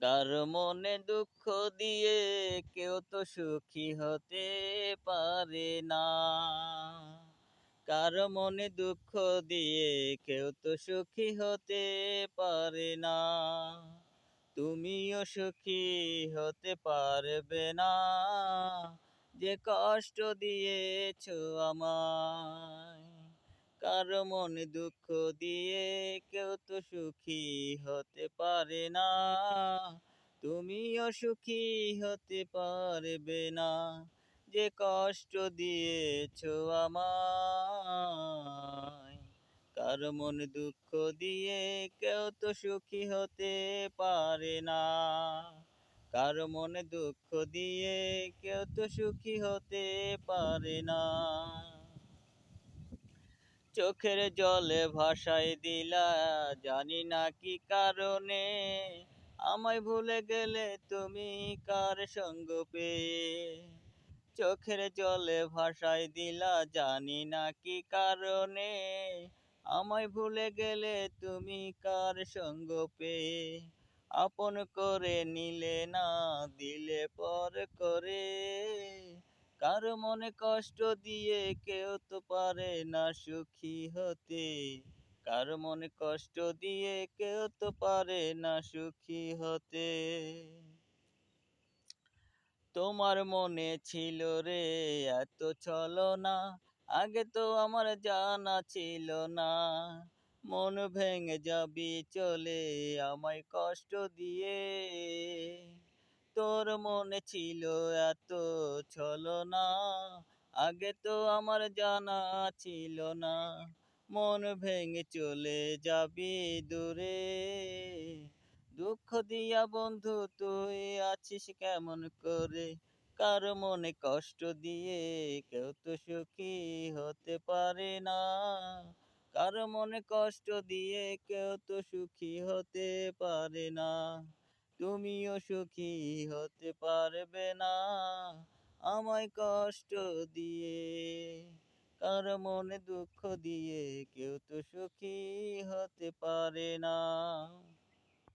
কারো মনে দুঃখ দিয়ে কেউ তো সুখী হতে পারে না। কারো মনে দুঃখ দিয়ে কেউ তো সুখী হতে পারে না। তুমিও সুখী হতে পারবে না, যে কষ্ট দিয়েছো আমায়। কারো মনে দুঃখ দিয়ে কেউ তো সুখী হতে পারে না। তুমিও সুখী হতে পারবে না, যে কষ্ট দিয়েছো আমায়। কারো মনে দুঃখ দিয়ে কেউ তো সুখী হতে পারে না। কারো মনে দুঃখ দিয়ে কেউ তো সুখী হতে পারে না। চোখের জলে ভাসাই দিলা, জানি না কি কারণে। আমায় ভুলে গেলে তুমি কার সঙ্গ পেয়ে। চোখের জলে ভাসাই দিলা, জানি না কি কারণে। আমায় ভুলে গেলে তুমি কার সঙ্গ পেয়ে। আপন করে নিলে না, দিলে পর করে। কারো মনে কষ্ট দিয়ে কেউ তো পারে না সুখী হতে। কারো মনে কষ্ট দিয়ে কেউ তো পারে না সুখী হতে। তোমার মনে ছিল রে এত ছলনা, আগে তো আমার জানা ছিল না। মন ভেঙে যাবি চলে আমায় কষ্ট দিয়ে। তোর মনে ছিল এত ছলনা, আগে তো আমার জানা ছিল না। মন ভেঙে চলে যাবি দূরে। দুঃখ দিয়া বন্ধু তুই আছিস কেমন করে। কারো মনে কষ্ট দিয়ে কেউ তো সুখী হতে পারে না। কারো মনে কষ্ট দিয়ে কেউ তো সুখী হতে পারে না। তুমিও সুখী হতে পারবে না, আমায় কষ্ট দিয়ে। কারো মনে দুঃখ দিয়ে কেউ তো সুখী হতে পারে না।